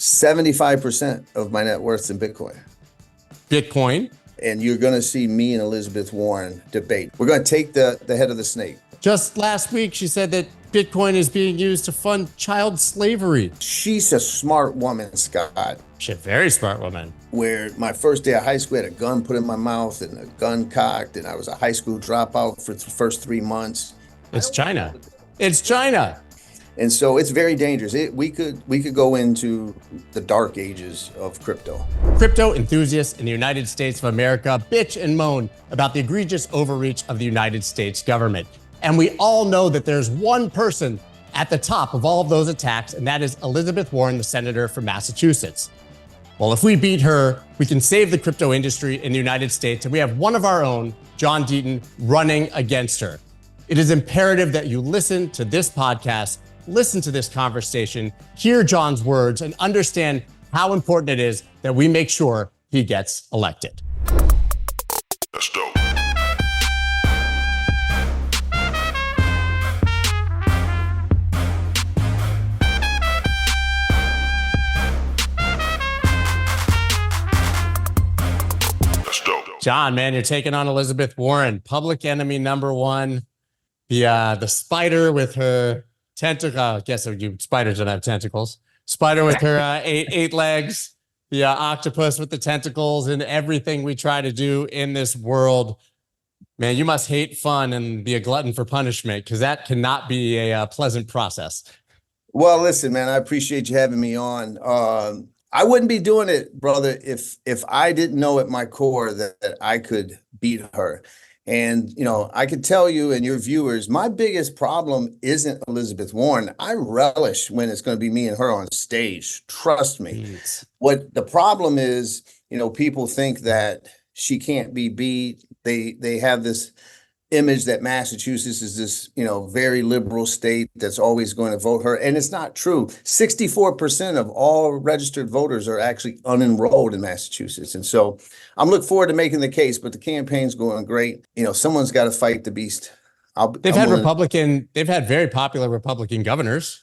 75% of my net worth's in Bitcoin. Bitcoin? And you're going to see me and Elizabeth Warren debate. We're going to take the head of the snake. Just last week, she said that Bitcoin is being used to fund child slavery. She's a smart woman, Scott. She's a very smart woman. Where my first day of high school, I had a gun put in my mouth and a gun cocked, and I was a high school dropout for the first 3 months. It's China. It's China. And so it's very dangerous. We could go into the dark ages of crypto. Crypto enthusiasts in the United States of America bitch and moan about the egregious overreach of the United States government. And we all know that there's one person at the top of all of those attacks, and that is Elizabeth Warren, the senator from Massachusetts. Well, if we beat her, we can save the crypto industry in the United States, and we have one of our own, John Deaton, running against her. It is imperative that you listen to this podcast, listen to this conversation, hear John's words, and understand how important it is that we make sure he gets elected. Let's go. John, man, you're taking on Elizabeth Warren, public enemy number one. The spider with her tentacle. I guess spiders don't have tentacles. Spider with her eight legs. The octopus with the tentacles, and everything we try to do in this world. Man, you must hate fun and be a glutton for punishment, because that cannot be a pleasant process. Well, listen, man, I appreciate you having me on. I wouldn't be doing it, brother, if I didn't know at my core that I could beat her. And, I could tell you and your viewers, my biggest problem isn't Elizabeth Warren. I relish when it's going to be me and her on stage. Trust me. Jeez. What the problem is, people think that she can't be beat. They have this image that Massachusetts is this, very liberal state that's always going to vote her. And it's not true. 64% of all registered voters are actually unenrolled in Massachusetts. And so I'm looking forward to making the case, but the campaign's going great. Someone's got to fight the beast. They've had very popular Republican governors.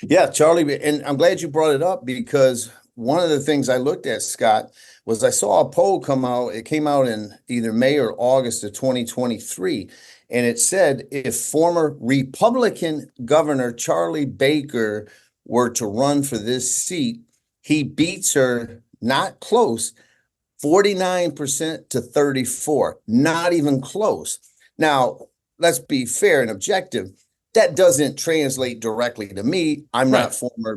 Yeah, Charlie. And I'm glad you brought it up, because one of the things I looked at, Scott, was I saw a poll come out. It came out in either May or August of 2023. And it said if former Republican Governor Charlie Baker were to run for this seat, he beats her, not close, 49% to 34%. Not even close. Now, let's be fair and objective. That doesn't translate directly to me. I'm not former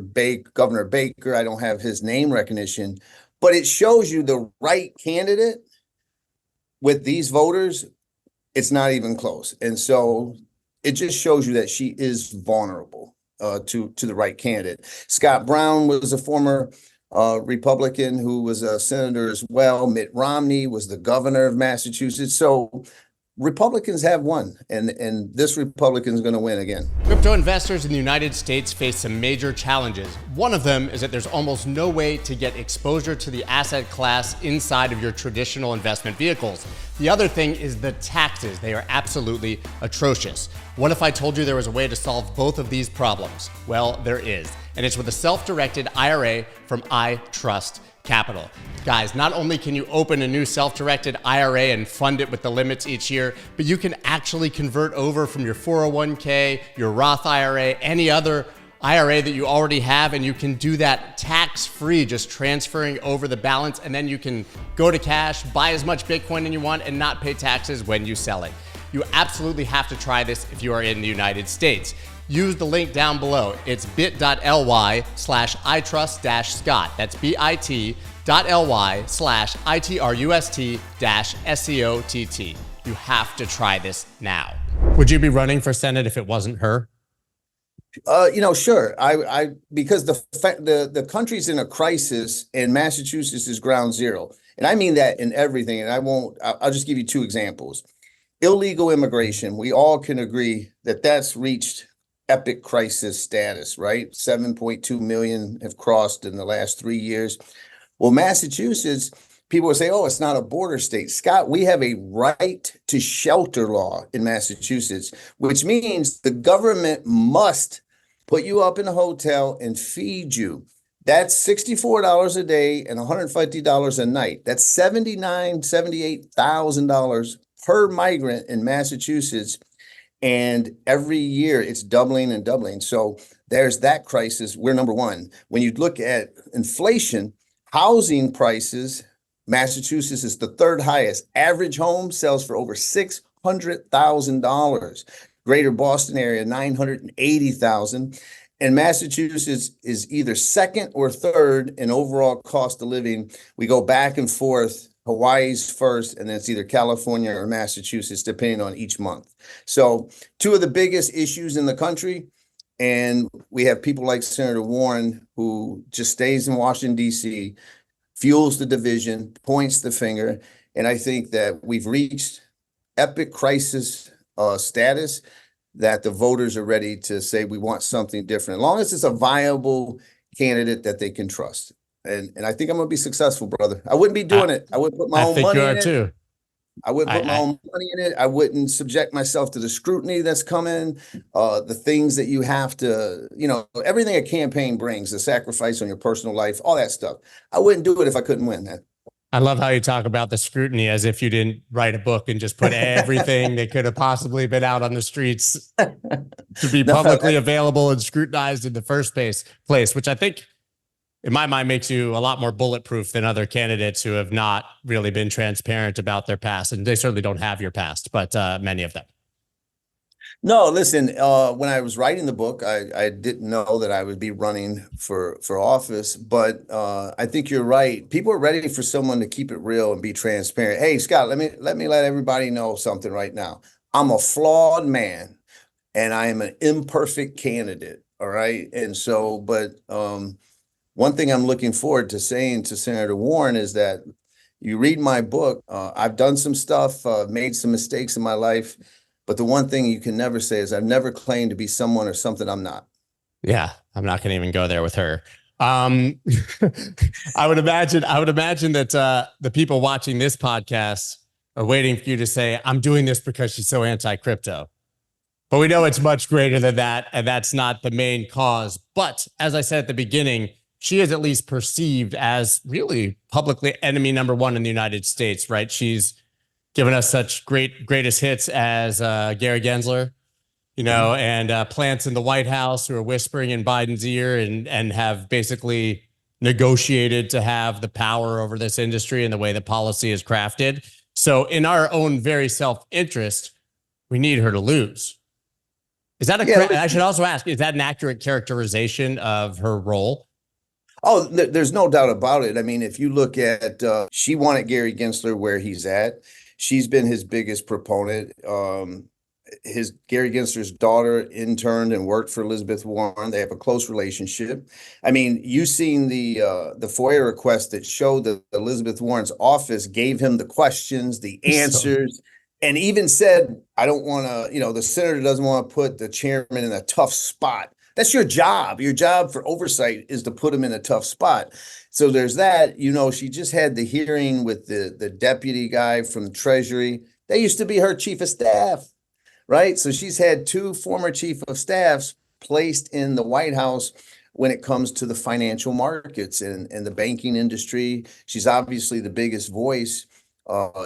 Governor Baker. I don't have his name recognition. But it shows you the right candidate with these voters, it's not even close. And so it just shows you that she is vulnerable to the right candidate. Scott Brown was a former Republican who was a senator as well. Mitt Romney was the governor of Massachusetts. So Republicans have won, and this Republican is going to win again. Crypto investors in the United States face some major challenges. One of them is that there's almost no way to get exposure to the asset class inside of your traditional investment vehicles. The other thing is the taxes. They are absolutely atrocious. What if I told you there was a way to solve both of these problems? Well, there is, and it's with a self-directed IRA from iTrustCapital. Guys, not only can you open a new self-directed IRA and fund it with the limits each year, but you can actually convert over from your 401k, your Roth IRA, any other IRA that you already have, and you can do that tax-free, just transferring over the balance, and then you can go to cash, buy as much Bitcoin as you want, and not pay taxes when you sell it. You absolutely have to try this if you are in the United States. Use the link down below. It's bit.ly/itrust-scott. That's bit.ly/itrust-SCOTT. You have to try this now. Would you be running for Senate if it wasn't her? Sure. Because the country's in a crisis and Massachusetts is ground zero. And I mean that in everything. And I'll just give you two examples. Illegal immigration. We all can agree that that's reached epic crisis status, right? 7.2 million have crossed in the last 3 years. Well, Massachusetts, people will say, oh, it's not a border state. Scott, we have a right to shelter law in Massachusetts, which means the government must put you up in a hotel and feed you. That's $64 a day and $150 a night. That's $78,000 per migrant in Massachusetts. And every year it's doubling and doubling. So there's that crisis. We're number one. When you look at inflation, housing prices, Massachusetts is the third highest. Average home sells for over $600,000. Greater Boston area, 980,000. And Massachusetts is either second or third in overall cost of living. We go back and forth. Hawaii's first, and then it's either California or Massachusetts, depending on each month. So two of the biggest issues in the country, and we have people like Senator Warren, who just stays in Washington, D.C., fuels the division, points the finger, and I think that we've reached epic crisis status that the voters are ready to say we want something different, as long as it's a viable candidate that they can trust. And I think I'm going to be successful, brother. I wouldn't be doing it. I wouldn't put my own money in it. Too. I wouldn't put my own money in it. I wouldn't subject myself to the scrutiny that's coming, the things that you have to, everything a campaign brings, the sacrifice on your personal life, all that stuff. I wouldn't do it if I couldn't win, man. I love how you talk about the scrutiny as if you didn't write a book and just put everything that could have possibly been out on the streets to be publicly available and scrutinized in the first place, which I think in my mind makes you a lot more bulletproof than other candidates who have not really been transparent about their past. And they certainly don't have your past, but many of them. No, listen, when I was writing the book, I didn't know that I would be running for office, but I think you're right. People are ready for someone to keep it real and be transparent. Hey, Scott, let me let everybody know something right now. I'm a flawed man and I am an imperfect candidate. All right. And so, but one thing I'm looking forward to saying to Senator Warren is that you read my book. I've done some stuff, made some mistakes in my life. But the one thing you can never say is I've never claimed to be someone or something I'm not. Yeah, I'm not going to even go there with her. I would imagine that the people watching this podcast are waiting for you to say, I'm doing this because she's so anti-crypto. But we know it's much greater than that, and that's not the main cause. But as I said at the beginning, she is at least perceived as really publicly enemy number one in the United States, right? She's given us such greatest hits as Gary Gensler, and plants in the White House who are whispering in Biden's ear and have basically negotiated to have the power over this industry and the way the policy is crafted. So in our own very self-interest, we need her to lose. Is that I should also ask, is that an accurate characterization of her role? Oh, there's no doubt about it. I mean, if you look at, she wanted Gary Gensler where he's at. She's been his biggest proponent. Gary Gensler's daughter interned and worked for Elizabeth Warren. They have a close relationship. I mean, you've seen the FOIA request that showed that Elizabeth Warren's office gave him the questions, the answers, and even said, I don't want to, the senator doesn't want to put the chairman in a tough spot. That's your job. Your job for oversight is to put him in a tough spot. So there's that. She just had the hearing with the deputy guy from the Treasury. They used to be her chief of staff, right? So she's had two former chief of staffs placed in the White House when it comes to the financial markets and the banking industry. She's obviously the biggest voice,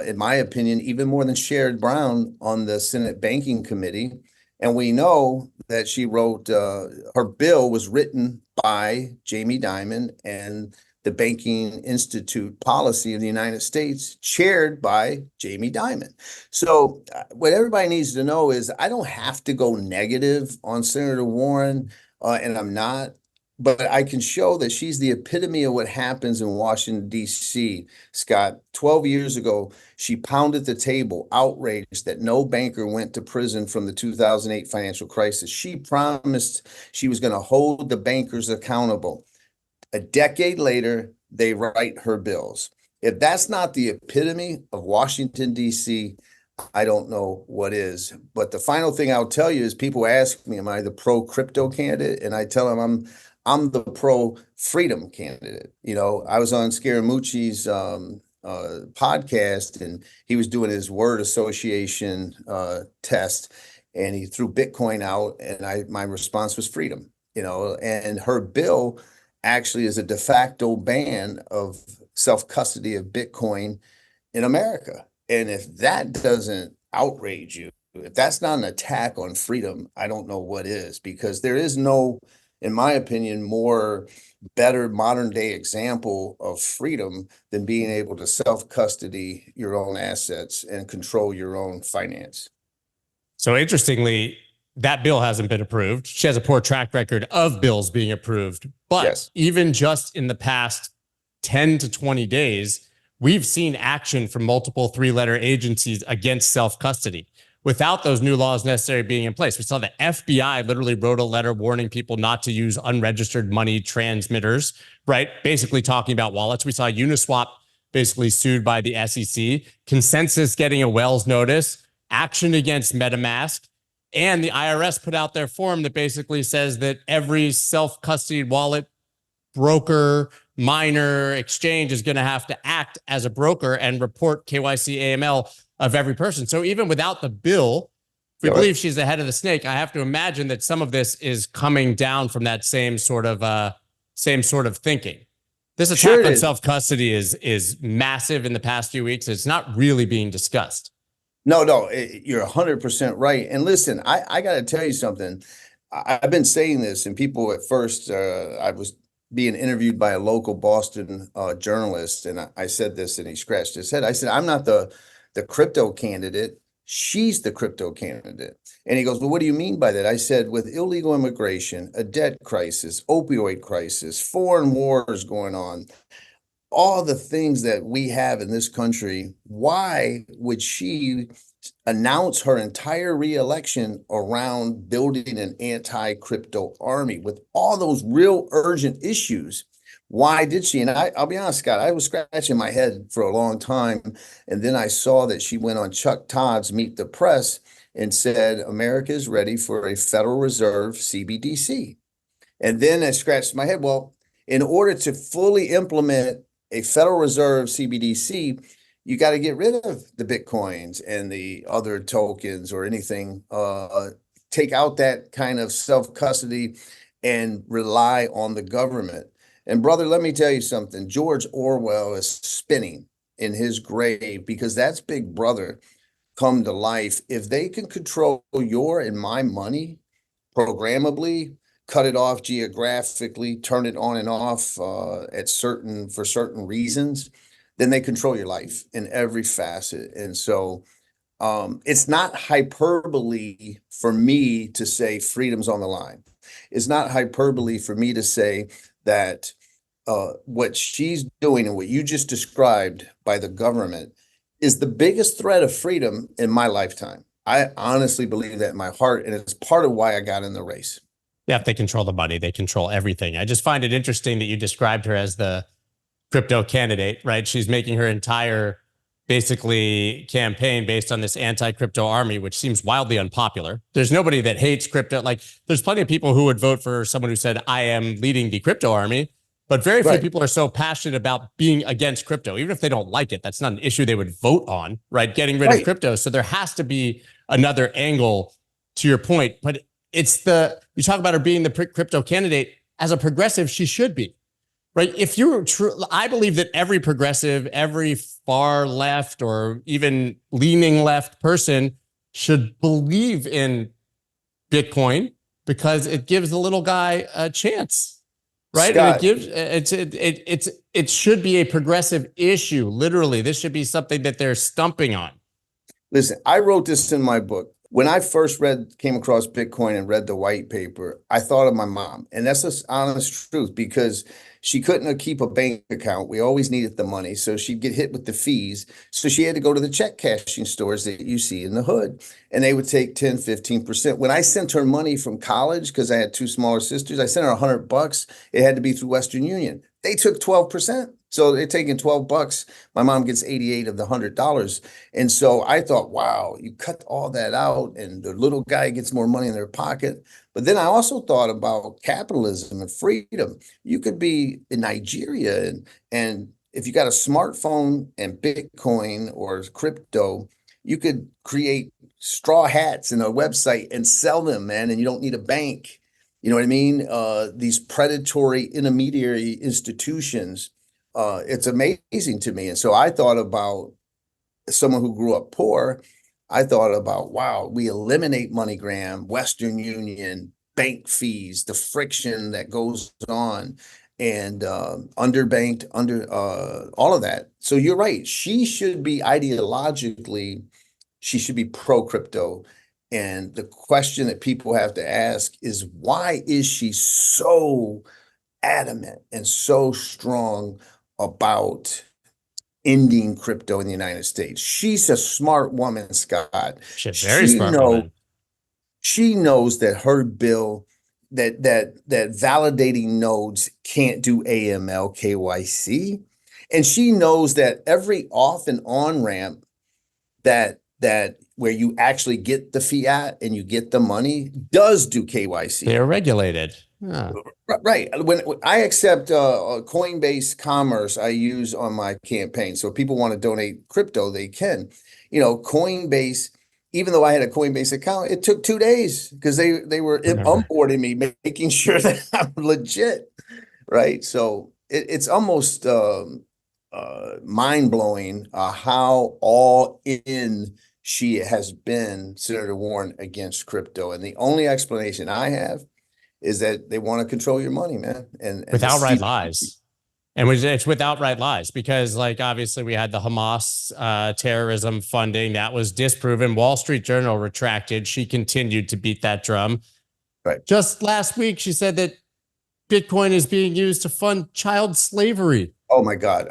in my opinion, even more than Sherrod Brown on the Senate Banking Committee. And we know that she wrote, her bill was written by Jamie Dimon and the Banking Institute policy of the United States, chaired by Jamie Dimon. So what everybody needs to know is I don't have to go negative on Senator Warren, and I'm not. But I can show that she's the epitome of what happens in Washington, D.C., Scott. 12 years ago, she pounded the table, outraged that no banker went to prison from the 2008 financial crisis. She promised she was going to hold the bankers accountable. A decade later, they write her bills. If that's not the epitome of Washington, D.C., I don't know what is. But the final thing I'll tell you is people ask me, am I the pro-crypto candidate? And I tell them I'm the pro-freedom candidate. I was on Scaramucci's podcast, and he was doing his word association test, and he threw Bitcoin out, and my response was freedom. And her bill actually is a de facto ban of self-custody of Bitcoin in America. And if that doesn't outrage you, if that's not an attack on freedom, I don't know what is, because there is no, in my opinion, more better modern day example of freedom than being able to self-custody your own assets and control your own finance. So interestingly, that bill hasn't been approved. She has a poor track record of bills being approved. But Yes. even just in the past 10 to 20 days, we've seen action from multiple three-letter agencies against self-custody without those new laws necessarily being in place. We saw the FBI literally wrote a letter warning people not to use unregistered money transmitters, right? Basically talking about wallets. We saw Uniswap basically sued by the SEC, Consensus getting a Wells notice, action against MetaMask, and the IRS put out their form that basically says that every self-custodied wallet broker, miner, exchange is going to have to act as a broker and report KYC AML of every person. So even without the bill, if we believe she's the head of the snake, I have to imagine that some of this is coming down from that same sort of thinking. This attack on self-custody is massive in the past few weeks. It's not really being discussed. No, you're 100% right. And listen, I got to tell you something. I've been saying this, and people at first, I was being interviewed by a local Boston journalist, and I said this, and he scratched his head. I said, I'm not the crypto candidate. She's the crypto candidate. And he goes, well, what do you mean by that? I said, with illegal immigration, a debt crisis, opioid crisis, foreign wars going on, all the things that we have in this country, why would she announce her entire reelection around building an anti-crypto army with all those real urgent issues? Why did she? And I'll be honest, Scott, I was scratching my head for a long time. And then I saw that she went on Chuck Todd's Meet the Press and said, America is ready for a Federal Reserve CBDC. And then I scratched my head. Well, in order to fully implement a Federal Reserve CBDC, you got to get rid of the Bitcoins and the other tokens or anything, take out that kind of self-custody and rely on the government. And brother, let me tell you something. George Orwell is spinning in his grave, because that's Big Brother come to life. If they can control your and my money programmably, cut it off geographically, turn it on and off for certain reasons, then they control your life in every facet. And so it's not hyperbole for me to say freedom's on the line. It's not hyperbole for me to say that what she's doing and what you just described by the government is the biggest threat of freedom in my lifetime. I honestly believe that in my heart, and it's part of why I got in the race. Yeah, if they control the money, they control everything. I just find it interesting that you described her as the crypto candidate, right? She's making her entire basically campaign based on this anti-crypto army, which seems wildly unpopular. There's nobody that hates crypto. Like, there's plenty of people who would vote for someone who said, I am leading the crypto army, but very few people are so passionate about being against crypto. Even if they don't like it, that's not an issue they would vote on, right? Getting rid of crypto. So there has to be another angle to your point, but you talk about her being the crypto candidate. As a progressive, she should be, right? If you're true, I believe that every progressive, every far left or even leaning left person should believe in Bitcoin, because it gives the little guy a chance, right? Scott, And it should be a progressive issue. Literally, this should be something that they're stumping on. Listen, I wrote this in my book. When I first came across Bitcoin and read the white paper, I thought of my mom. And that's the honest truth, because she couldn't keep a bank account. We always needed the money. So she'd get hit with the fees. So she had to go to the check cashing stores that you see in the hood. And they would take 10, 15%. When I sent her money from college, because I had two smaller sisters, I sent her $100. It had to be through Western Union. They took 12%. So they're taking $12. My mom gets 88 of the $100. And so I thought, wow, you cut all that out and the little guy gets more money in their pocket. But then I also thought about capitalism and freedom. You could be in Nigeria and if you got a smartphone and Bitcoin or crypto, you could create straw hats in a website and sell them, man. And you don't need a bank. You know what I mean? These predatory intermediary institutions. It's amazing to me. And so I thought about someone who grew up poor. I thought about, wow, we eliminate MoneyGram, Western Union, bank fees, the friction that goes on, and underbanked, all of that. So you're right. She should be ideologically, she should be pro crypto. And the question that people have to ask is, why is she so adamant and so strong about ending crypto in the United States? She's a smart woman, Scott. She's a very smart woman. She knows that her bill, that validating nodes can't do AML KYC, and she knows that every off and on ramp that where you actually get the fiat and you get the money does do KYC. They're regulated. Yeah. Right. When I accept Coinbase Commerce, I use on my campaign. So if people want to donate crypto, they can. Coinbase, even though I had a Coinbase account, it took 2 days because they were onboarding me, making sure that I'm legit. Right. So it's almost mind blowing how all in she has been, Senator Warren, against crypto. And the only explanation I have is that they want to control your money, man. And with outright lies. And it's with outright lies because, like, obviously we had the Hamas terrorism funding that was disproven. Wall Street Journal retracted. She continued to beat that drum. Right. Just last week, she said that Bitcoin is being used to fund child slavery. Oh my God.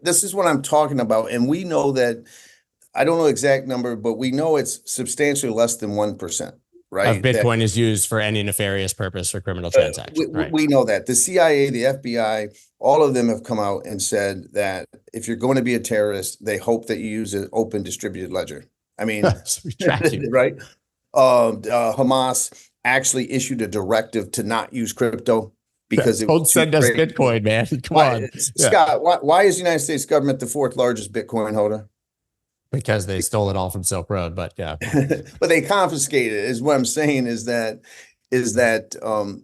This is what I'm talking about. And we know that, I don't know the exact number, but we know it's substantially less than 1%. Right. Of Bitcoin is used for any nefarious purpose for criminal transactions. We know that. The CIA, the FBI, all of them have come out and said that if you're going to be a terrorist, they hope that you use an open distributed ledger. I mean, right? Hamas actually issued a directive to not use crypto because don't send us Bitcoin, man. Come on, Scott. Why is the United States government the 4th largest Bitcoin holder? Because they stole it all from Silk Road, but yeah. But they confiscated it, is what I'm saying, is that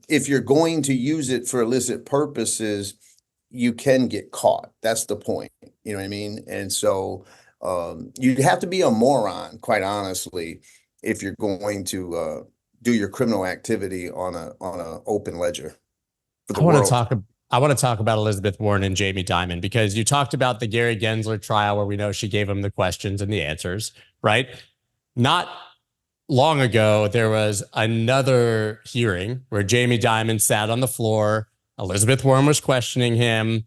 if you're going to use it for illicit purposes, you can get caught. That's the point. You know what I mean? And so you'd have to be a moron, quite honestly, if you're going to do your criminal activity on a open ledger for the world. I want to talk about Elizabeth Warren and Jamie Dimon, because you talked about the Gary Gensler trial where we know she gave him the questions and the answers, right? Not long ago, there was another hearing where Jamie Dimon sat on the floor. Elizabeth Warren was questioning him.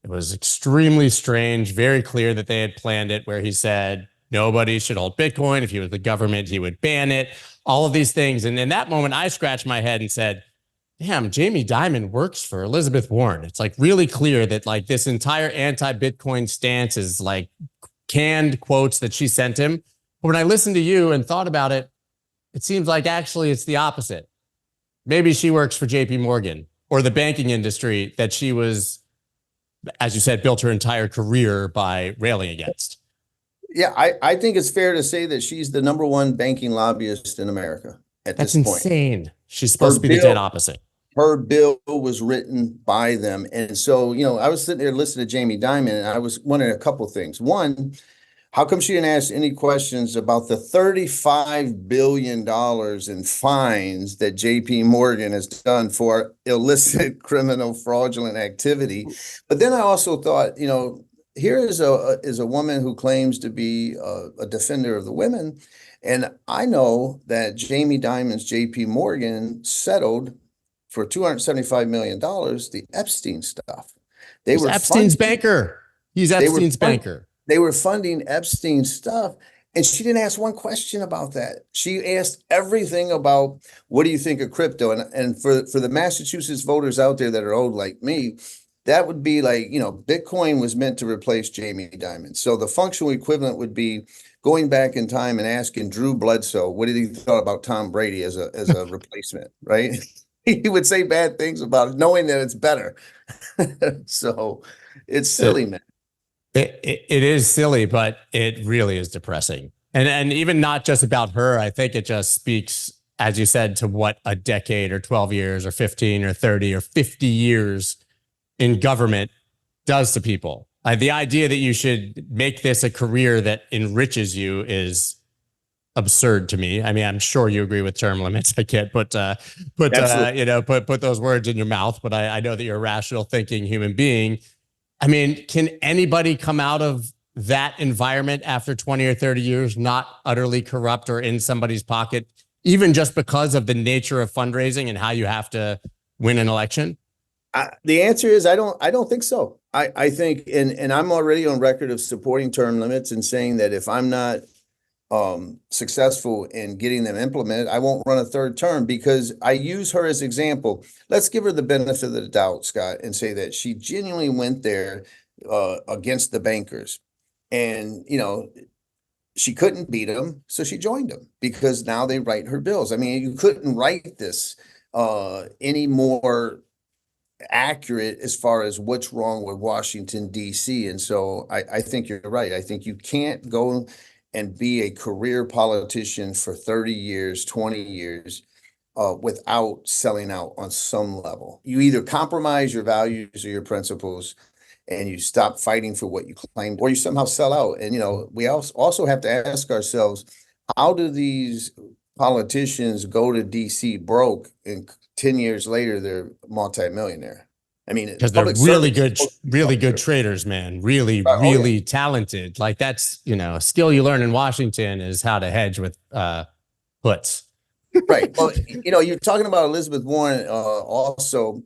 It was extremely strange, very clear that they had planned it, where he said nobody should hold Bitcoin. If he was the government, he would ban it, all of these things. And in that moment, I scratched my head and said, damn, Jamie Dimon works for Elizabeth Warren. It's like really clear that like this entire anti-Bitcoin stance is like canned quotes that she sent him. But when I listened to you and thought about it, it seems like actually it's the opposite. Maybe she works for JP Morgan or the banking industry that she was, as you said, built her entire career by railing against. Yeah, I think it's fair to say that she's the #1 banking lobbyist in America at this point. That's insane. She's supposed to be the dead opposite. Her bill was written by them. And so, I was sitting there listening to Jamie Dimon, and I was wondering a couple of things. One, how come she didn't ask any questions about the $35 billion in fines that JP Morgan has done for illicit criminal fraudulent activity? But then I also thought, here is a woman who claims to be a defender of the women. And I know that Jamie Dimon's JP Morgan settled for $275 million the Epstein stuff. He's Epstein's banker. He's Epstein's banker. They were funding Epstein stuff. And she didn't ask one question about that. She asked everything about, what do you think of crypto? And for the Massachusetts voters out there that are old like me, that would be like, Bitcoin was meant to replace Jamie Dimon. So the functional equivalent would be going back in time and asking Drew Bledsoe, what did he thought about Tom Brady as a replacement, right? He would say bad things about it, knowing that it's better. So it's silly, man. It is silly, but it really is depressing. And even not just about her, I think it just speaks as you said, to what a decade or 12 years or 15 or 30 or 50 years in government does to people. The idea that you should make this a career that enriches you is absurd to me. I mean, I'm sure you agree with term limits. I can't put those words in your mouth, but I know that you're a rational thinking human being. I mean, can anybody come out of that environment after 20 or 30 years not utterly corrupt or in somebody's pocket, even just because of the nature of fundraising and how you have to win an election? The answer is I don't think so. I think, and I'm already on record of supporting term limits and saying that if I'm not successful in getting them implemented, I won't run a third term, because I use her as example. Let's give her the benefit of the doubt, Scott, and say that she genuinely went there against the bankers, and she couldn't beat them, so she joined them because now they write her bills. I mean, you couldn't write this any more accurate as far as what's wrong with Washington, D.C. And so I think you're right. I think you can't go and be a career politician for 30 years, 20 years without selling out on some level. You either compromise your values or your principles and you stop fighting for what you claim, or you somehow sell out. And, we also have to ask ourselves, how do these politicians go to DC broke and 10 years later they're multimillionaire? I mean, because they're really good traders, man. Really talented. Like that's, a skill you learn in Washington is how to hedge with puts. Right. Well, you're talking about Elizabeth Warren also.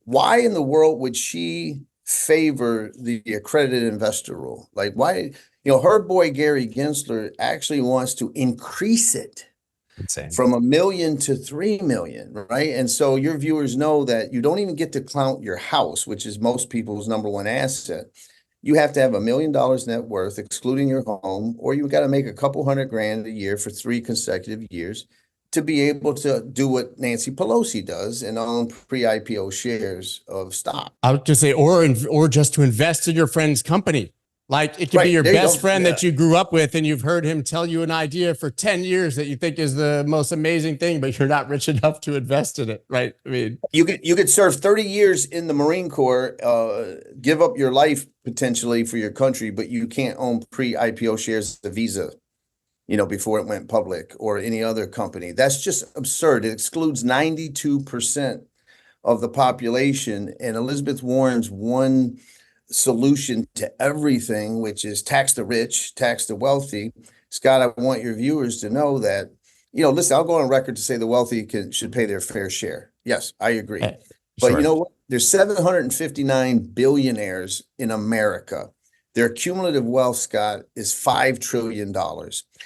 Why in the world would she favor the accredited investor rule? Like why, her boy Gary Gensler actually wants to increase it. Insane. From 1 million to 3 million, right? And so your viewers know that you don't even get to count your house, which is most people's number one asset. You have to have $1 million net worth, excluding your home, or you've got to make a couple $100,000 a year for 3 consecutive years to be able to do what Nancy Pelosi does and own pre-IPO shares of stock. I would just say, or just to invest in your friend's company. Like it could be your best friend that you grew up with and you've heard him tell you an idea for 10 years that you think is the most amazing thing, but you're not rich enough to invest in it, right? I mean, you could serve 30 years in the Marine Corps, give up your life potentially for your country, but you can't own pre-IPO shares of Visa, before it went public, or any other company. That's just absurd. It excludes 92% of the population, and Elizabeth Warren's one solution to everything, which is tax the rich, tax the wealthy. Scott, I want your viewers to know that, listen, I'll go on record to say the wealthy should pay their fair share. Yes, I agree. But sure. You know what? There's 759 billionaires in America. Their cumulative wealth, Scott, is $5 trillion.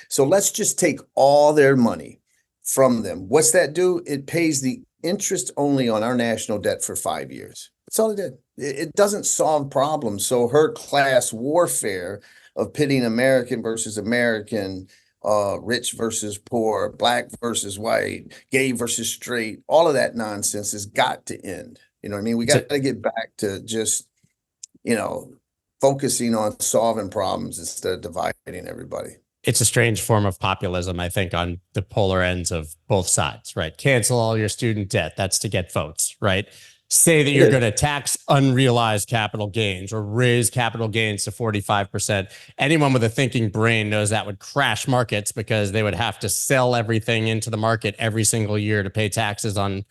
So let's just take all their money from them. What's that do? It pays the interest only on our national debt for 5 years. That's all it did. It doesn't solve problems. So her class warfare of pitting American versus American, rich versus poor, black versus white, gay versus straight, all of that nonsense has got to end. You know what I mean? We got to get back to just, focusing on solving problems instead of dividing everybody. It's a strange form of populism, I think, on the polar ends of both sides, right? Cancel all your student debt. That's to get votes, right? Say that you're going to tax unrealized capital gains or raise capital gains to 45%. Anyone with a thinking brain knows that would crash markets because they would have to sell everything into the market every single year to pay taxes on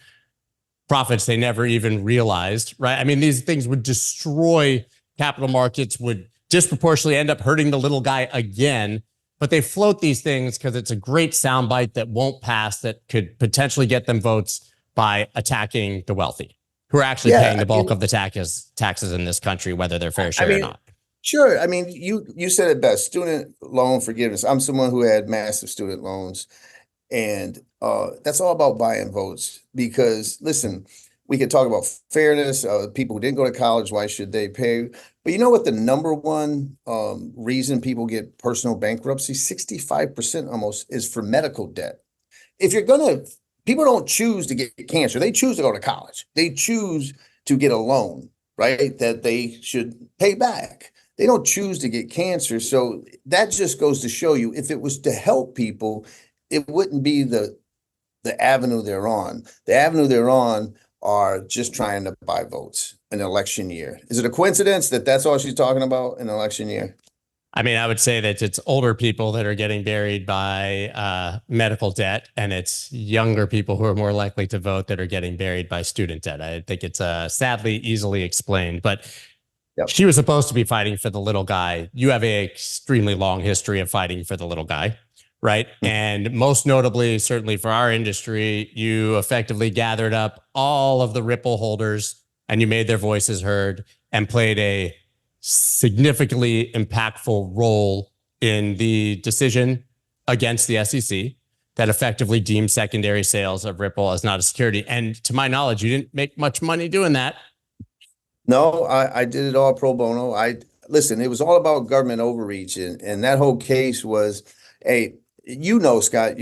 profits they never even realized, right? I mean, these things would destroy capital markets, would disproportionately end up hurting the little guy again. But they float these things because it's a great soundbite that won't pass, that could potentially get them votes by attacking the wealthy, who are actually paying the bulk of the taxes in this country, whether they're fair share or not. Sure. I mean, you said it best, student loan forgiveness. I'm someone who had massive student loans, and that's all about buying votes. Because listen, we could talk about fairness. People who didn't go to college, why should they pay? But you know what the number one reason people get personal bankruptcy, 65% almost, is for medical debt. If you're people don't choose to get cancer. They choose to go to college. They choose to get a loan, right, that they should pay back. They don't choose to get cancer. So that just goes to show you, if it was to help people, it wouldn't be the the avenue they're on. The avenue they're on are just trying to buy votes in an election year. Is it a coincidence that that's all she's talking about in an election year? I mean, I would say that it's older people that are getting buried by medical debt, and it's younger people who are more likely to vote that are getting buried by student debt. I think it's sadly easily explained, but Yep. she was supposed to be fighting for the little guy. You have a extremely long history of fighting for the little guy, right? And most notably, certainly for our industry, you effectively gathered up all of the Ripple holders and you made their voices heard and played a significantly impactful role in the decision against the SEC that effectively deemed secondary sales of Ripple as not a security. And to my knowledge, you didn't make much money doing that. No, I did it all pro bono. Listen, it was all about government overreach, and that whole case was, hey, Scott,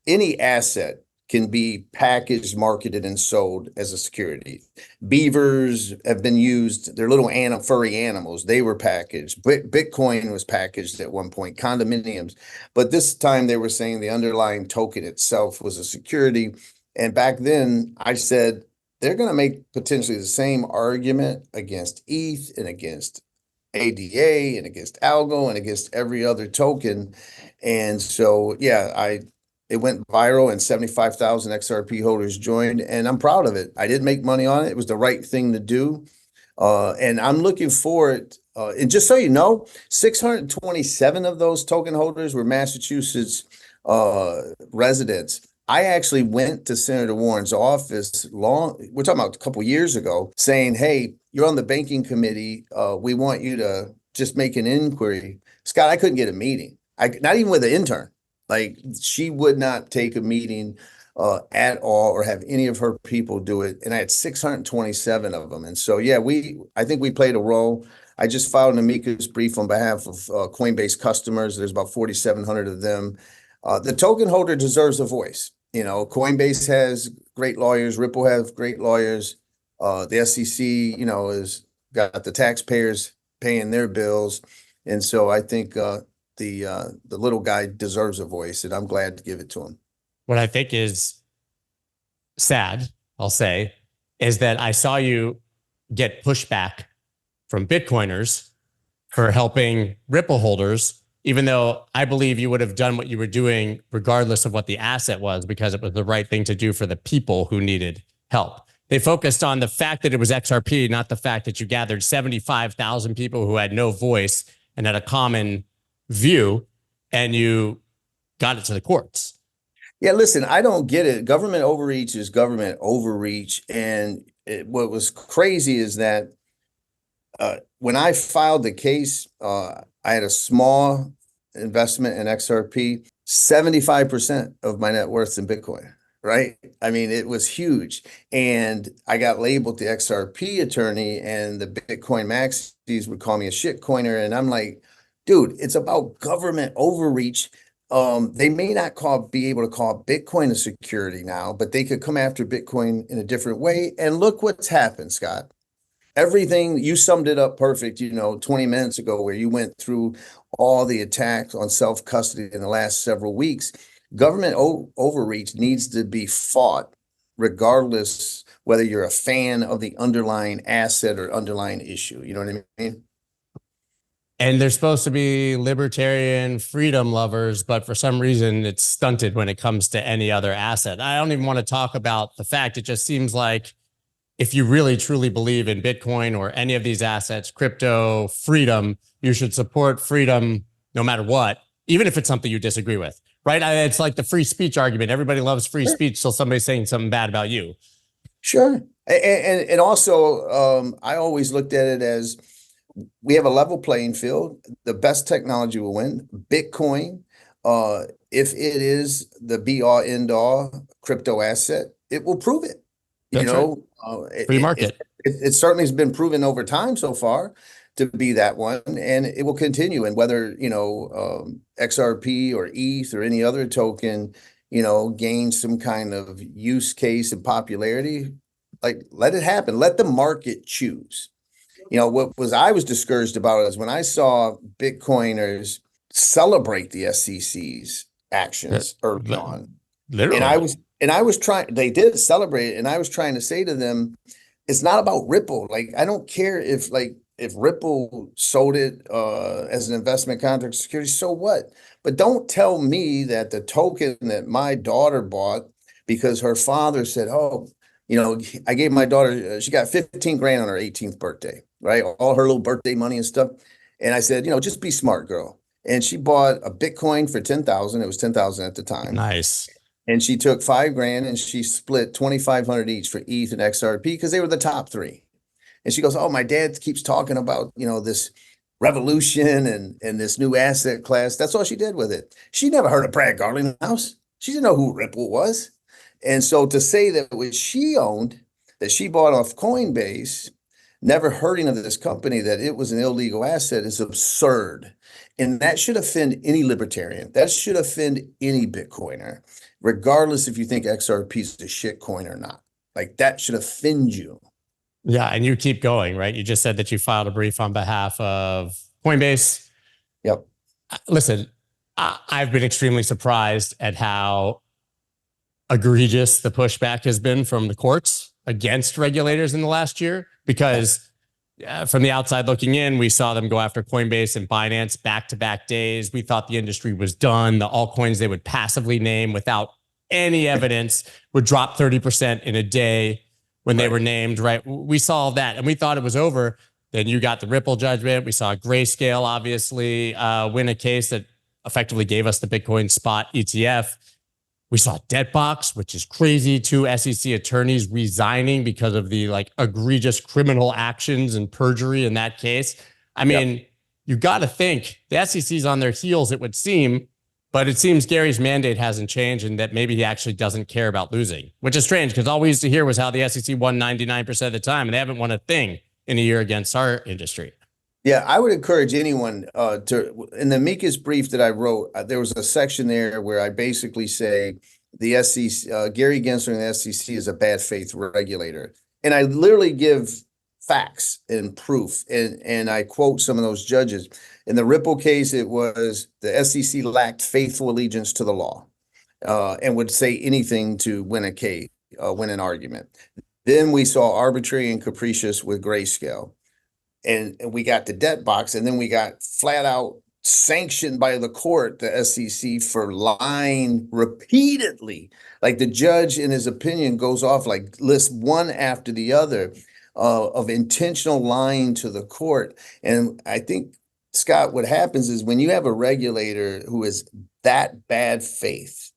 any asset can be packaged, marketed, and sold as a security. Beavers have been used; they're little furry animals. They were packaged. Bitcoin was packaged at one point. Condominiums, but this time they were saying the underlying token itself was a security. And back then, I said, they're going to make potentially the same argument against ETH and against ADA and against Algo and against every other token. And so, yeah, it went viral and 75,000 XRP holders joined, and I'm proud of it. I did make money on it. It was the right thing to do. And I'm looking forward. And just so you know, 627 of those token holders were Massachusetts residents. I actually went to Senator Warren's office we're talking about a couple years ago, saying, hey, you're on the banking committee. We want you to just make an inquiry. Scott, I couldn't get a meeting. Not even with an intern. Like, she would not take a meeting at all or have any of her people do it. And I had 627 of them. And so, yeah, I think we played a role. I just filed an amicus brief on behalf of Coinbase customers. There's about 4,700 of them. The token holder deserves a voice. Coinbase has great lawyers. Ripple has great lawyers. The SEC, has got the taxpayers paying their bills. And so I think the little guy deserves a voice, and I'm glad to give it to him. What I think is sad, I'll say, is that I saw you get pushback from Bitcoiners for helping Ripple holders, even though I believe you would have done what you were doing regardless of what the asset was, because it was the right thing to do for the people who needed help. They focused on the fact that it was XRP, not the fact that you gathered 75,000 people who had no voice and had a common view, and you got it to the courts. Yeah, listen, I don't get it. Government overreach is government overreach. And what was crazy is that when I filed the case, I had a small investment in XRP, 75% of my net worth's in Bitcoin, right? I mean, it was huge. And I got labeled the XRP attorney, and the Bitcoin maxis would call me a shitcoiner. And I'm like, dude, it's about government overreach. They may not be able to call Bitcoin a security now, but they could come after Bitcoin in a different way. And look what's happened, Scott. Everything, you summed it up perfect, 20 minutes ago, where you went through all the attacks on self-custody in the last several weeks. Government overreach needs to be fought, regardless whether you're a fan of the underlying asset or underlying issue. You know what I mean? And they're supposed to be libertarian freedom lovers, but for some reason it's stunted when it comes to any other asset. I don't even want to talk about the fact. It just seems like if you really truly believe in Bitcoin or any of these assets, crypto, freedom, you should support freedom no matter what, even if it's something you disagree with, right? It's like the free speech argument. Everybody loves free speech till somebody's saying something bad about you. Sure. And also, I always looked at it as, we have a level playing field. The best technology will win. Bitcoin, if it is the be-all, end-all crypto asset, it will prove it. That's right. Free market. It certainly has been proven over time so far to be that one, and it will continue. And whether XRP or ETH or any other token, gains some kind of use case and popularity, like, let it happen. Let the market choose. I was discouraged about is when I saw Bitcoiners celebrate the SEC's actions early on. Literally. And I was trying, they did celebrate it, and I was trying to say to them, it's not about Ripple. Like, I don't care if Ripple sold it as an investment contract security, so what? But don't tell me that the token that my daughter bought because her father said, oh, I gave my daughter, she got 15 grand on her 18th birthday, right? All her little birthday money and stuff. And I said, just be smart, girl. And she bought a Bitcoin for 10,000. It was 10,000 at the time. Nice. And she took 5 grand and she split 2,500 each for ETH and XRP because they were the top 3. And she goes, oh, my dad keeps talking about, this revolution and this new asset class. That's all she did with it. She never heard of Brad Garlinghouse. She didn't know who Ripple was. And so to say that what she owned, that she bought off Coinbase, never hearing of this company, that it was an illegal asset is absurd. And that should offend any libertarian. That should offend any Bitcoiner, regardless if you think XRP is a shit coin or not. Like, that should offend you. Yeah, and you keep going, right? You just said that you filed a brief on behalf of Coinbase. Yep. Listen, I've been extremely surprised at how egregious the pushback has been from the courts against regulators in the last year, because from the outside looking in, we saw them go after Coinbase and Binance back-to-back days. We thought the industry was done. The altcoins they would passively name without any evidence would drop 30% in a day when they were named, right? We saw that and we thought it was over. Then you got the Ripple judgment. We saw Grayscale, obviously, win a case that effectively gave us the Bitcoin spot ETF. We saw Debtbox, which is crazy. 2 SEC attorneys resigning because of the egregious criminal actions and perjury in that case. I mean, you got to think the SEC's on their heels, it would seem, but it seems Gary's mandate hasn't changed and that maybe he actually doesn't care about losing, which is strange because all we used to hear was how the SEC won 99% of the time and they haven't won a thing in a year against our industry. Yeah, I would encourage anyone in the amicus brief that I wrote, there was a section there where I basically say the SEC, Gary Gensler and the SEC is a bad faith regulator. And I literally give facts and proof. And I quote some of those judges. In the Ripple case, it was the SEC lacked faithful allegiance to the law and would say anything to win a case, win an argument. Then we saw arbitrary and capricious with Grayscale. And we got the debt box, and then we got flat out sanctioned by the court, the SEC, for lying repeatedly. Like, the judge in his opinion goes off, lists one after the other of intentional lying to the court. And I think, Scott, what happens is when you have a regulator who is that bad faith,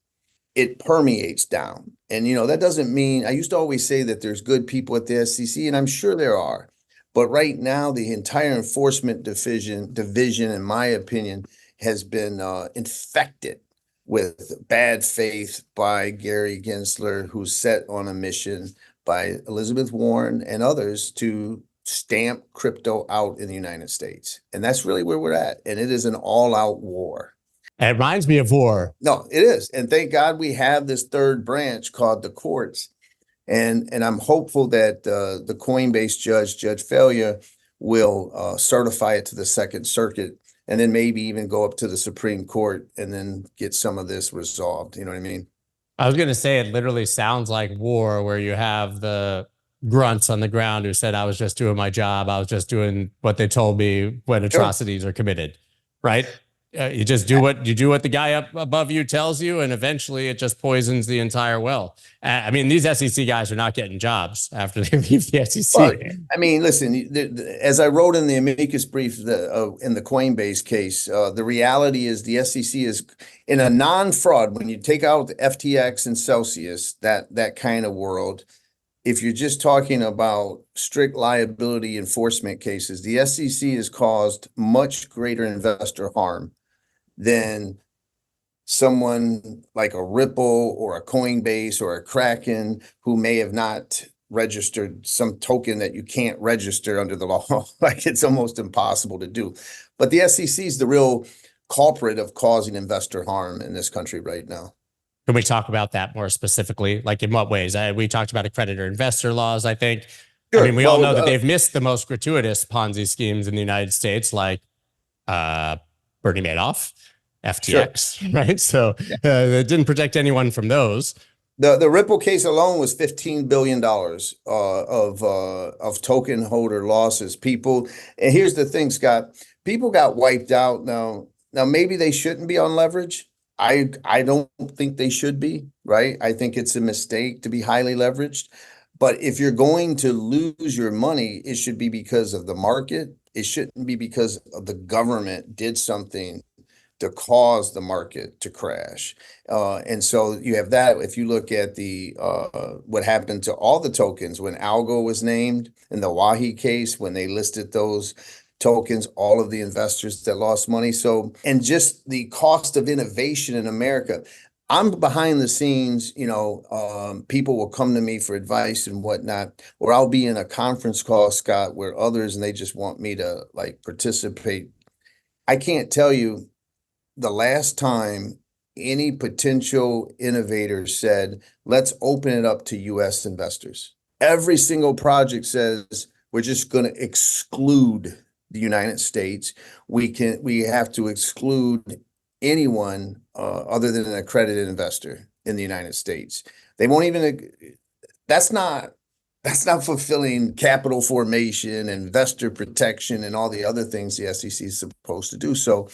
it permeates down. And, that doesn't mean, I used to always say that there's good people at the SEC, and I'm sure there are. But right now, the entire enforcement division, in my opinion, has been infected with bad faith by Gary Gensler, who's set on a mission by Elizabeth Warren and others to stamp crypto out in the United States. And that's really where we're at. And it is an all-out war. It reminds me of war. No, it is. And thank God we have this third branch called the courts. And I'm hopeful that the Coinbase Judge Failure, will certify it to the Second Circuit, and then maybe even go up to the Supreme Court and then get some of this resolved. You know what I mean? I was going to say it literally sounds like war, where you have the grunts on the ground who said, I was just doing my job. I was just doing what they told me when atrocities are committed, right? You just do what the guy up above you tells you, and eventually it just poisons the entire well. I mean, these SEC guys are not getting jobs after they leave the SEC. Well, I mean, listen, as I wrote in the amicus brief in the Coinbase case, the reality is the SEC is in a non-fraud, when you take out the FTX and Celsius, that kind of world. If you're just talking about strict liability enforcement cases, the SEC has caused much greater investor harm than someone like a Ripple or a Coinbase or a Kraken, who may have not registered some token that you can't register under the law. Like, it's almost impossible to do. But the SEC is the real culprit of causing investor harm in this country right now. Can we talk about that more specifically? Like, in what ways? We talked about accreditor investor laws, I think. Sure. I mean, we all know that they've missed the most gratuitous Ponzi schemes in the United States, like Bernie Madoff, FTX, right? So they didn't protect anyone from those. The Ripple case alone was $15 billion of token holder losses. People, and here's the thing, Scott, people got wiped out. Now maybe they shouldn't be on leverage. I don't think they should be, right? I think it's a mistake to be highly leveraged. But if you're going to lose your money, it should be because of the market. It shouldn't be because of the government did something to cause the market to crash. And so you have that. If you look at the what happened to all the tokens when Algo was named in the Wahi case, when they listed those tokens, all of the investors that lost money. So, and just the cost of innovation in America. I'm behind the scenes, people will come to me for advice and whatnot, or I'll be in a conference call, Scott, where others, and they just want me to like participate. I can't tell you the last time any potential innovator said, let's open it up to US investors. Every single project says, we're just going to exclude the United States. We have to exclude anyone other than an accredited investor in the United States. They won't even, that's not fulfilling capital formation, investor protection, and all the other things the SEC is supposed to do. So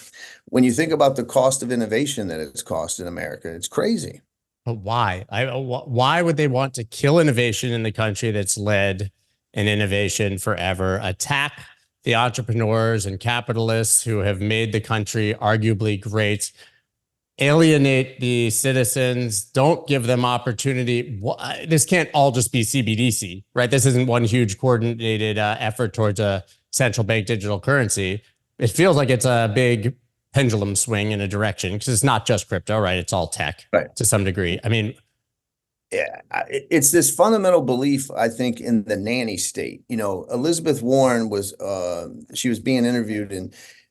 when you think about the cost of innovation that it's cost in America, it's crazy. But why? Why would they want to kill innovation in the country that's led an innovation forever, attack the entrepreneurs and capitalists who have made the country arguably great, alienate the citizens, don't give them opportunity? This can't all just be CBDC, right? This isn't one huge coordinated effort towards a central bank digital currency. It feels like it's a big pendulum swing in a direction because it's not just crypto, right? It's all tech, right, to some degree. I mean, yeah, it's this fundamental belief, I think, in the nanny state. Elizabeth Warren was, she was being interviewed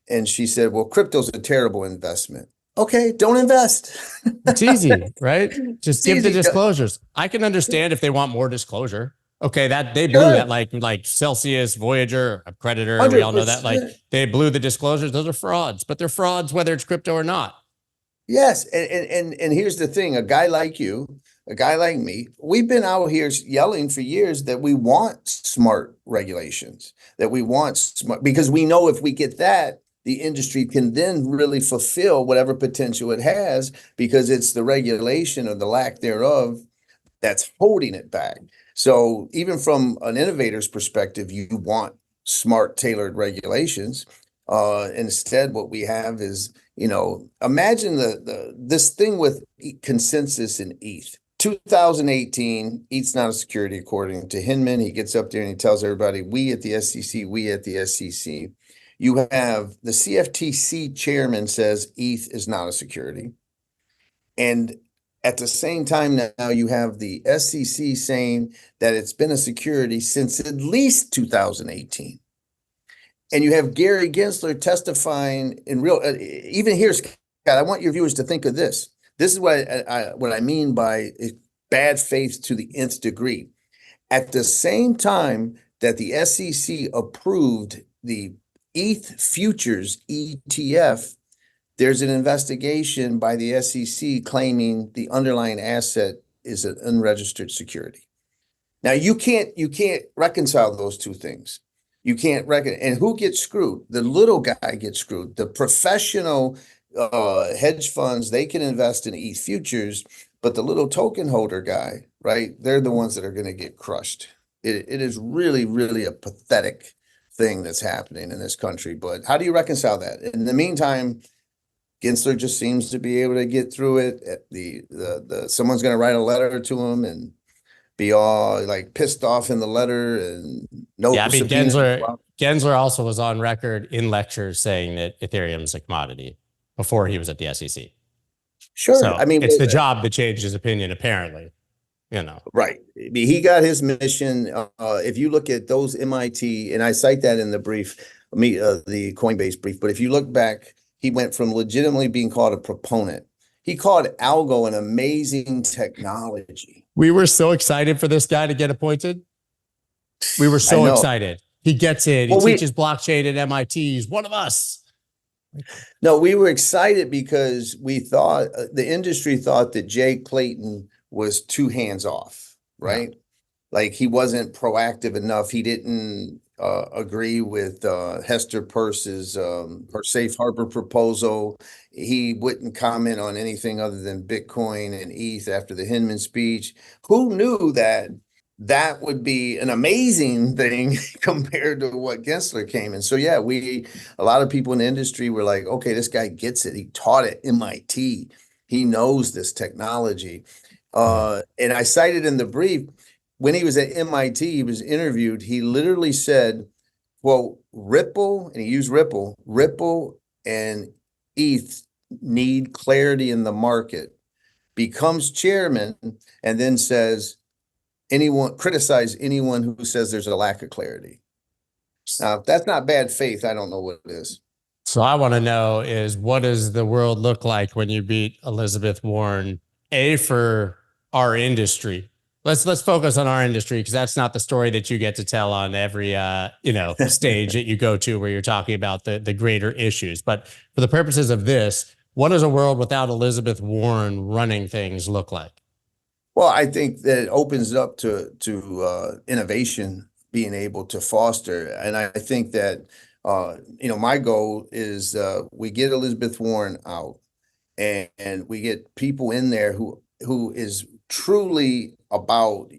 and she said, well, crypto's a terrible investment. Okay, don't invest. It's easy, right? Just give the disclosures. I can understand if they want more disclosure. Okay, that they blew that like Celsius, Voyager, Predator. 100%. We all know that. Like they blew the disclosures. Those are frauds, but they're frauds whether it's crypto or not. Yes, and here's the thing: a guy like you, a guy like me, we've been out here yelling for years that we want smart regulations, that we want smart, because we know if we get that, the industry can then really fulfill whatever potential it has, because it's the regulation or the lack thereof that's holding it back. So even from an innovator's perspective, you want smart, tailored regulations. Instead, what we have is, imagine this thing with consensus in ETH. 2018, ETH's not a security according to Hinman. He gets up there and he tells everybody, we at the SEC. You have the CFTC chairman says ETH is not a security. And at the same time now you have the SEC saying that it's been a security since at least 2018. And you have Gary Gensler testifying in real, even here, Scott, I want your viewers to think of this. This is what I mean by bad faith to the nth degree. At the same time that the SEC approved the ETH futures ETF, there's an investigation by the SEC claiming the underlying asset is an unregistered security. Now you can't reconcile those two things. You can't reckon. And who gets screwed? The little guy gets screwed. The professional hedge funds, they can invest in ETH futures, but the little token holder guy, right? They're the ones that are going to get crushed. It is really, really a pathetic thing that's happening in this country. But how do you reconcile that? In the meantime, Gensler just seems to be able to get through it. Someone's going to write a letter to him and be all like pissed off in the letter and no. Yeah, I mean, Gensler also was on record in lectures saying that Ethereum is a commodity before he was at the SEC. Sure. So I mean, it's the job that changed his opinion, apparently. Right. I mean, he got his mission. If you look at those MIT, and I cite that in the brief, the Coinbase brief, but if you look back, he went from legitimately being called a proponent. He called Algo an amazing technology. We were so excited for this guy to get appointed. We were so excited. He gets it. He teaches blockchain at MIT. He's one of us. No, we were excited because we thought the industry thought that Jay Clayton was too hands off, right? Like he wasn't proactive enough. He didn't agree with Hester Peirce's her safe harbor proposal. He wouldn't comment on anything other than Bitcoin and ETH after the Hinman speech. Who knew that that would be an amazing thing compared to what Gensler came in? So yeah, a lot of people in the industry were like, okay, this guy gets it. He taught at MIT. He knows this technology. And I cited in the brief, when he was at MIT, he was interviewed, he literally said, quote, Ripple, and he used Ripple and ETH need clarity in the market, becomes chairman, and then says, criticize anyone who says there's a lack of clarity. Now, if that's not bad faith, I don't know what it is. So I want to know is, what does the world look like when you beat Elizabeth Warren? For our industry. Let's focus on our industry, because that's not the story that you get to tell on every stage that you go to where you're talking about the greater issues. But for the purposes of this, what does a world without Elizabeth Warren running things look like? Well, I think that it opens it up to innovation being able to foster. And I think that, my goal is we get Elizabeth Warren out and we get people in there who is truly about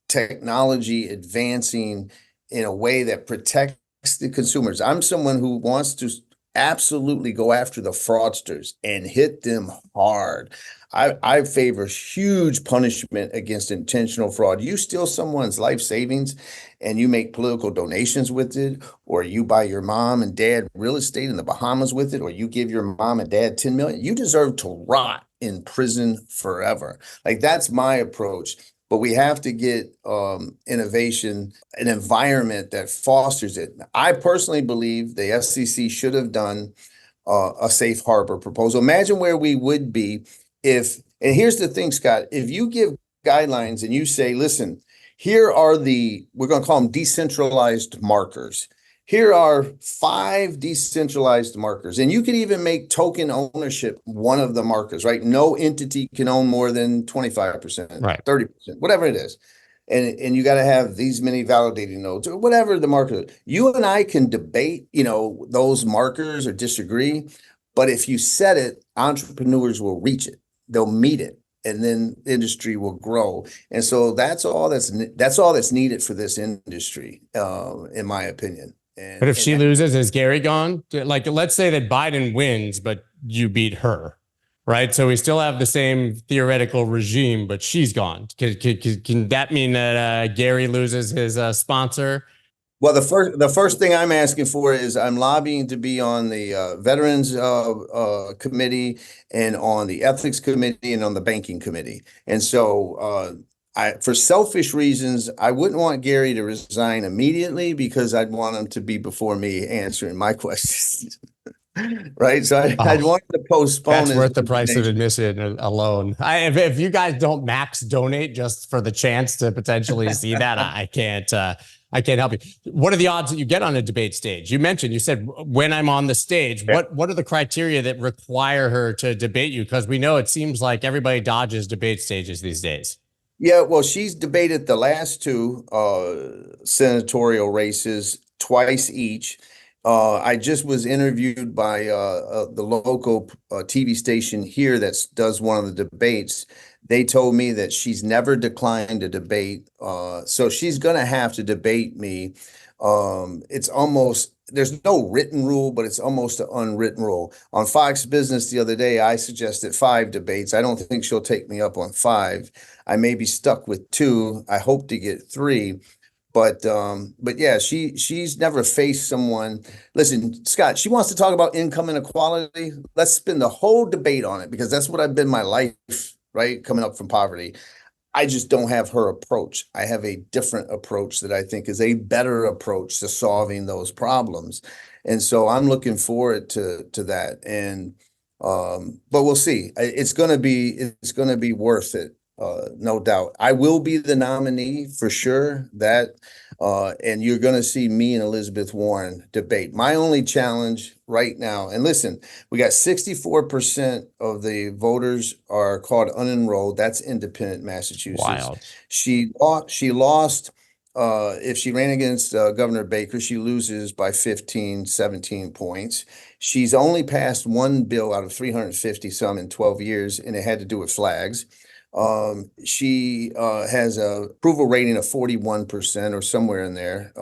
technology advancing in a way that protects the consumers. I'm someone who wants to absolutely go after the fraudsters and hit them hard. I favor huge punishment against intentional fraud. You steal someone's life savings and you make political donations with it, or you buy your mom and dad real estate in the Bahamas with it, or you give your mom and dad 10 million, you deserve to rot in prison forever. Like, that's my approach. But we have to get innovation, an environment that fosters it. I personally believe the SEC should have done a safe harbor proposal. Imagine where we would be if, and here's the thing, Scott, if you give guidelines and you say, listen, here are we're going to call them decentralized markers. Here are 5 decentralized markers, and you could even make token ownership one of the markers, right? No entity can own more than 25%, right, 30%, whatever it is. And you got to have these many validating nodes or whatever the marker is. You and I can debate, those markers or disagree, but if you set it, entrepreneurs will reach it. They'll meet it, and then industry will grow. And so that's all that's needed for this industry, in my opinion. But if she loses, is Gary gone? Like, let's say that Biden wins, but you beat her, right? So we still have the same theoretical regime, but she's gone. Can that mean that Gary loses his sponsor? Well, the first thing I'm asking for is I'm lobbying to be on the Veterans Committee and on the Ethics Committee and on the Banking Committee. And so for selfish reasons, I wouldn't want Gary to resign immediately, because I'd want him to be before me answering my questions. Right. So I'd want to postpone. That's worth the price of admission alone. If you guys don't max donate just for the chance to potentially see that, I can't help you. What are the odds that you get on a debate stage? You said when I'm on the stage, what are the criteria that require her to debate you? Because we know it seems like everybody dodges debate stages these days. Yeah, well, she's debated the last 2 senatorial races twice each. I just was interviewed by the local TV station here that does one of the debates. They told me that she's never declined a debate. So she's going to have to debate me. There's no written rule, but it's almost an unwritten rule. On Fox Business the other day, I suggested 5 debates. I don't think she'll take me up on 5. I may be stuck with 2. I hope to get 3. But yeah, she's never faced someone. Listen, Scott, she wants to talk about income inequality. Let's spend the whole debate on it, because that's what I've been my life, right? Coming up from poverty. I just don't have her approach. I have a different approach that I think is a better approach to solving those problems. And so I'm looking forward to that. And but we'll see. It's gonna be worth it. No doubt. I will be the nominee for sure. That And you're going to see me and Elizabeth Warren debate. My only challenge right now, and listen, we got 64% of the voters are called unenrolled. That's independent Massachusetts. Wild. She lost. If she ran against Governor Baker, she loses by 15, 17 points. She's only passed one bill out of 350 some in 12 years, and it had to do with flags. She has a approval rating of 41% or somewhere in there.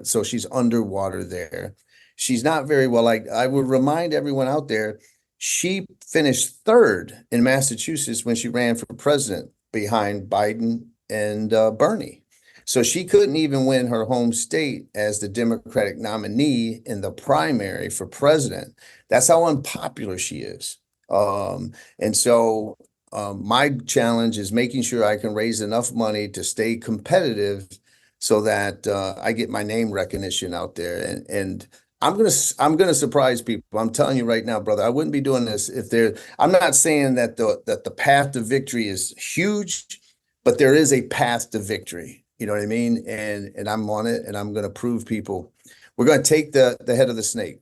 So she's underwater there. She's not very well liked. I would remind everyone out there, she finished third in Massachusetts when she ran for president behind Biden and Bernie. So she couldn't even win her home state as the Democratic nominee in the primary for president. That's how unpopular she is. And so my challenge is making sure I can raise enough money to stay competitive so that I get my name recognition out there. And I'm gonna surprise people. I'm telling you right now, brother, I wouldn't be doing this if there. I'm not saying that the path to victory is huge, but there is a path to victory. You know what I mean? And I'm on it, and I'm gonna prove people. We're gonna take the head of the snake.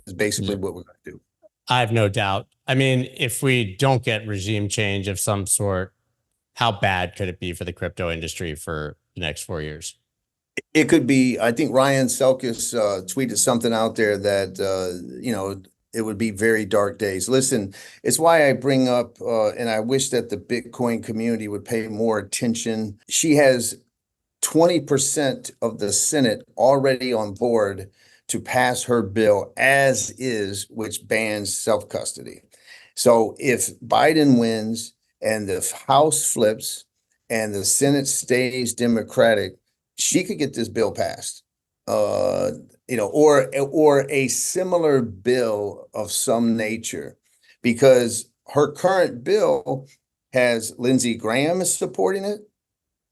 Is basically what we're gonna do. I have no doubt. I mean, if we don't get regime change of some sort, how bad could it be for the crypto industry for the next 4 years? It could be. I think Ryan Selkis tweeted something out there that it would be very dark days. Listen, it's why I bring up, and I wish that the Bitcoin community would pay more attention. She has 20% of the Senate already on board to pass her bill as is, which bans self-custody. So if Biden wins and the House flips and the Senate stays Democratic, she could get this bill passed. Or a similar bill of some nature, because her current bill has Lindsey Graham is supporting it.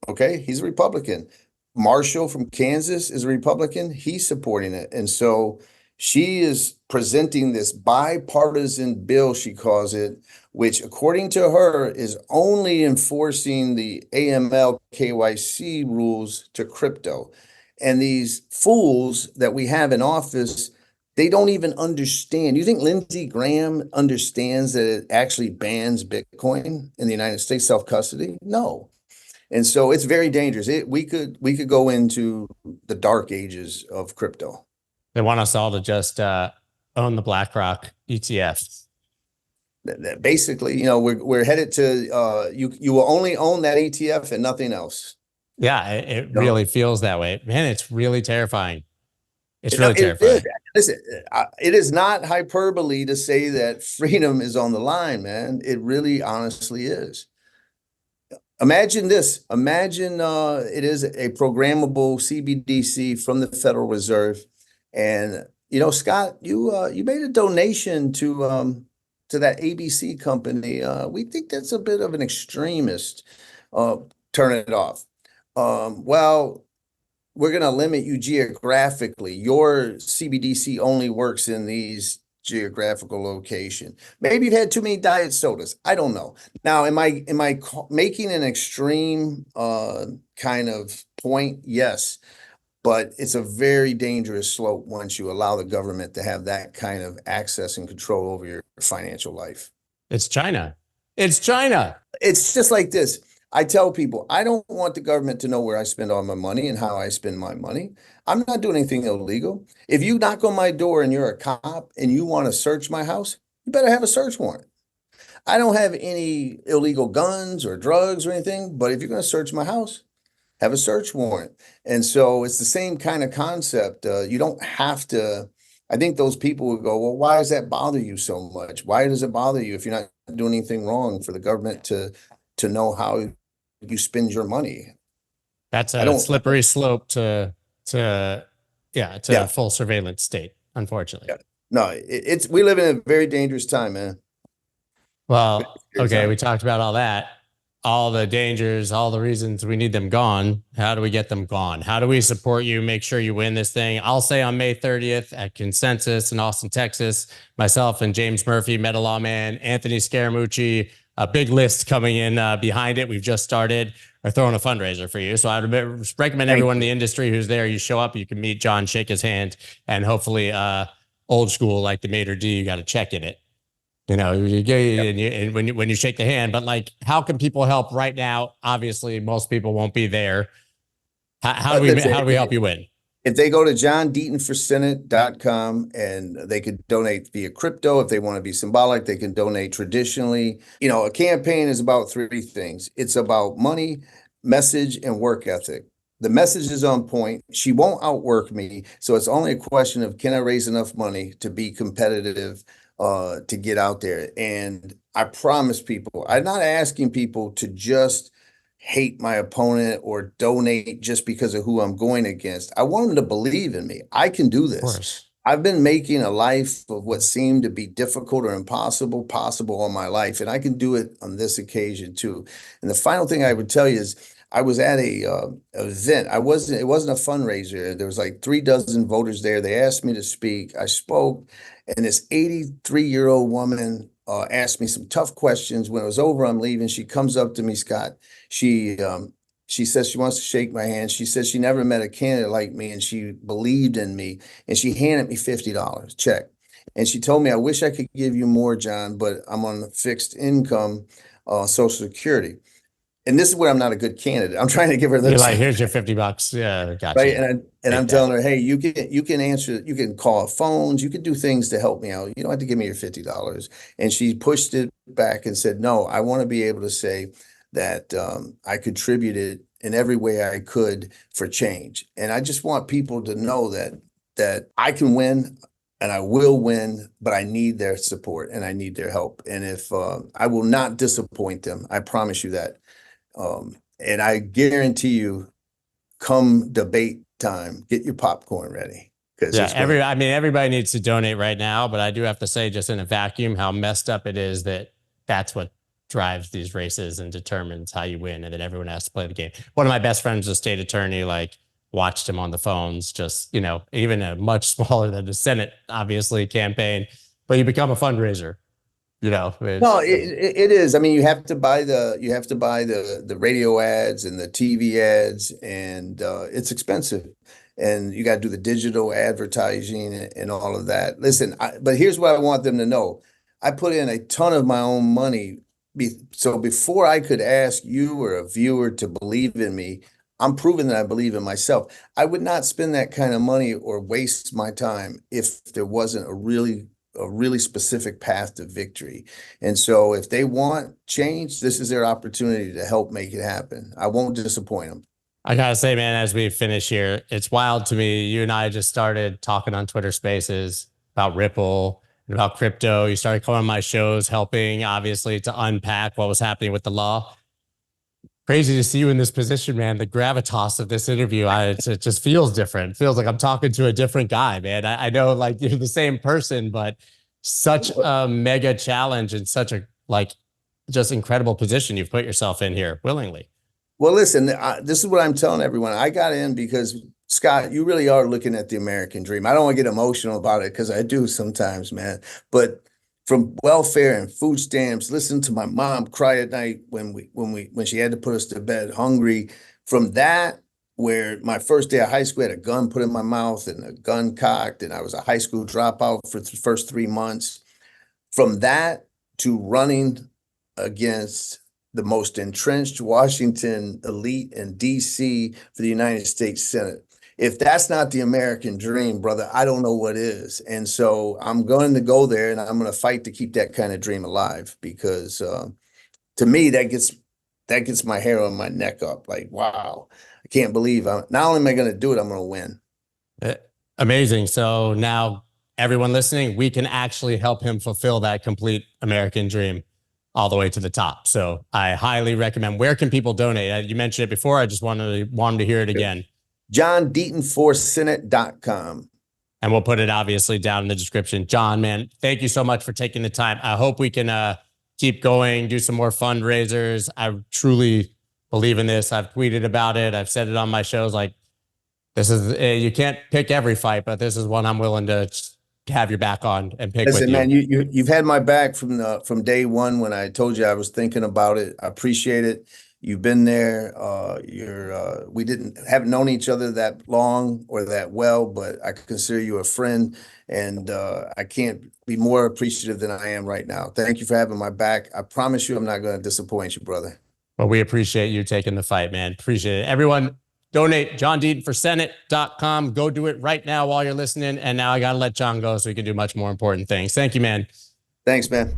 Okay, he's a Republican. Marshall from Kansas is a Republican. He's supporting it. And so she is presenting this bipartisan bill, she calls it, which according to her is only enforcing the AML KYC rules to crypto. And these fools that we have in office, they don't even understand. You think Lindsey Graham understands that it actually bans Bitcoin in the United States, self-custody? No. And so it's very dangerous. We could go into the dark ages of crypto. They want us all to just own the BlackRock ETFs. Basically, we're headed to you will only own that ETF and nothing else. Yeah, it really feels that way. Man, it's really terrifying. It's really terrifying. Listen, it is not hyperbole to say that freedom is on the line, man. It really honestly is. Imagine this. Imagine it is a programmable CBDC from the Federal Reserve. And, Scott, you made a donation to that ABC company. We think that's a bit of an extremist. Turn it off. Well, we're going to limit you geographically. Your CBDC only works in these geographical location. Maybe you've had too many diet sodas. I don't know. Now, am I making an extreme kind of point? Yes, but it's a very dangerous slope once you allow the government to have that kind of access and control over your financial life. It's China. It's China. It's just like this. I tell people, I don't want the government to know where I spend all my money and how I spend my money. I'm not doing anything illegal. If you knock on my door and you're a cop and you want to search my house, you better have a search warrant. I don't have any illegal guns or drugs or anything, but if you're going to search my house, have a search warrant. And so it's the same kind of concept. You don't have to. I think those people would go, well, why does that bother you so much? Why does it bother you if you're not doing anything wrong for the government to know how you spend your money? That's a slippery slope to a full surveillance state, unfortunately. Yeah. No, we live in a very dangerous time, man. Well, okay, we talked about all that, all the dangers, all the reasons we need them gone. How do we get them gone? How do we support you? Make sure you win this thing. I'll say on May 30th at Consensus in Austin, Texas, myself and James Murphy, Meta Lawman, Anthony Scaramucci, a big list coming in behind it. We've just started. We're throwing a fundraiser for you. So I'd recommend everyone in the industry who's there, you show up, you can meet John, shake his hand, and hopefully old school like the maitre d', you got to check in it. You know, and when you shake the hand, but like, how can people help right now? Obviously, most people won't be there. How do we help you win? If they go to johndeatonforsenate.com and they could donate via crypto, if they want to be symbolic, they can donate traditionally. You know, a campaign is about three things. It's about money, message, and work ethic. The message is on point. She won't outwork me. So it's only a question of, can I raise enough money to be competitive, to get out there? And I promise people, I'm not asking people to just hate my opponent or donate just because of who I'm going against. I want them to believe in me. I can do this. I've been making a life of what seemed to be difficult or impossible possible all my life, and I can do it on this occasion too. And the final thing I would tell you is, I was at a event. It wasn't a fundraiser. There was like 36 voters there. They asked me to speak. I spoke, and this 83-year-old woman asked me some tough questions. When it was over, I'm leaving. She comes up to me, Scott. She says she wants to shake my hand. She says she never met a candidate like me, and she believed in me. And she handed me $50 check. And she told me, I wish I could give you more, John, but I'm on fixed income, Social Security. And this is where I'm not a good candidate. I'm trying to give her the You're like, here's your $50. Yeah, gotcha. Right. And I'm telling her, hey, you can answer, you can call phones, you can do things to help me out. You don't have to give me your $50. And she pushed it back and said, no, I want to be able to say that I contributed in every way I could for change. And I just want people to know that I can win and I will win, but I need their support and I need their help. And if I will not disappoint them, I promise you that. And I guarantee you, come debate time, get your popcorn ready. Yeah, everybody needs to donate right now, but I do have to say, just in a vacuum, how messed up it is that that's what drives these races and determines how you win, and then everyone has to play the game. One of my best friends, a state attorney, like watched him on the phones, just, you know, even a much smaller than the Senate, obviously, campaign, but you become a fundraiser. You know, no, it is. I mean, you have to buy the radio ads and the TV ads, and it's expensive, and you got to do the digital advertising and all of that. Listen, but here's what I want them to know: I put in a ton of my own money, so before I could ask you or a viewer to believe in me, I'm proving that I believe in myself. I would not spend that kind of money or waste my time if there wasn't a really specific path to victory. And so if they want change, this is their opportunity to help make it happen. I won't disappoint them. I gotta say, man, as we finish here, it's wild to me. You and I just started talking on Twitter Spaces about Ripple and about crypto. You started coming on my shows, helping, obviously, to unpack what was happening with the law. Crazy to see you in this position, man. The gravitas of this interview, it just feels different. It feels like I'm talking to a different guy, man. I know, like, you're the same person, but such a mega challenge and such a, like, just incredible position you've put yourself in here willingly. Well, listen, this is what I'm telling everyone. I got in because, Scott, you really are looking at the American dream. I don't want to get emotional about it because I do sometimes, man. But from welfare and food stamps, listen to my mom cry at night when she had to put us to bed hungry. From that, where my first day of high school, I had a gun put in my mouth and a gun cocked, and I was a high school dropout for the first 3 months. From that to running against the most entrenched Washington elite in DC for the United States Senate. If that's not the American dream, brother, I don't know what is. And so I'm going to go there, and I'm going to fight to keep that kind of dream alive, because to me, that gets my hair on my neck up. Like, wow, I can't believe not only am I going to do it, I'm going to win. Amazing. So now everyone listening, we can actually help him fulfill that complete American dream all the way to the top. So I highly recommend. Where can people donate? You mentioned it before. I just wanted to hear it again. JohnDeatonForSenate.com. And we'll put it obviously down in the description. John, man, thank you so much for taking the time. I hope we can keep going, do some more fundraisers. I truly believe in this. I've tweeted about it. I've said it on my shows. Like, this is, you can't pick every fight, but this is one I'm willing to have your back on and pick with Listen, you. man, you've had my back from day one when I told you I was thinking about it. I appreciate it. You've been there. We haven't known each other that long or that well, but I consider you a friend, and I can't be more appreciative than I am right now. Thank you for having my back. I promise you I'm not going to disappoint you, brother. Well, we appreciate you taking the fight, man. Appreciate it. Everyone, donate JohnDeatonForSenate.com. Go do it right now while you're listening. And now I got to let John go so we can do much more important things. Thank you, man. Thanks, man.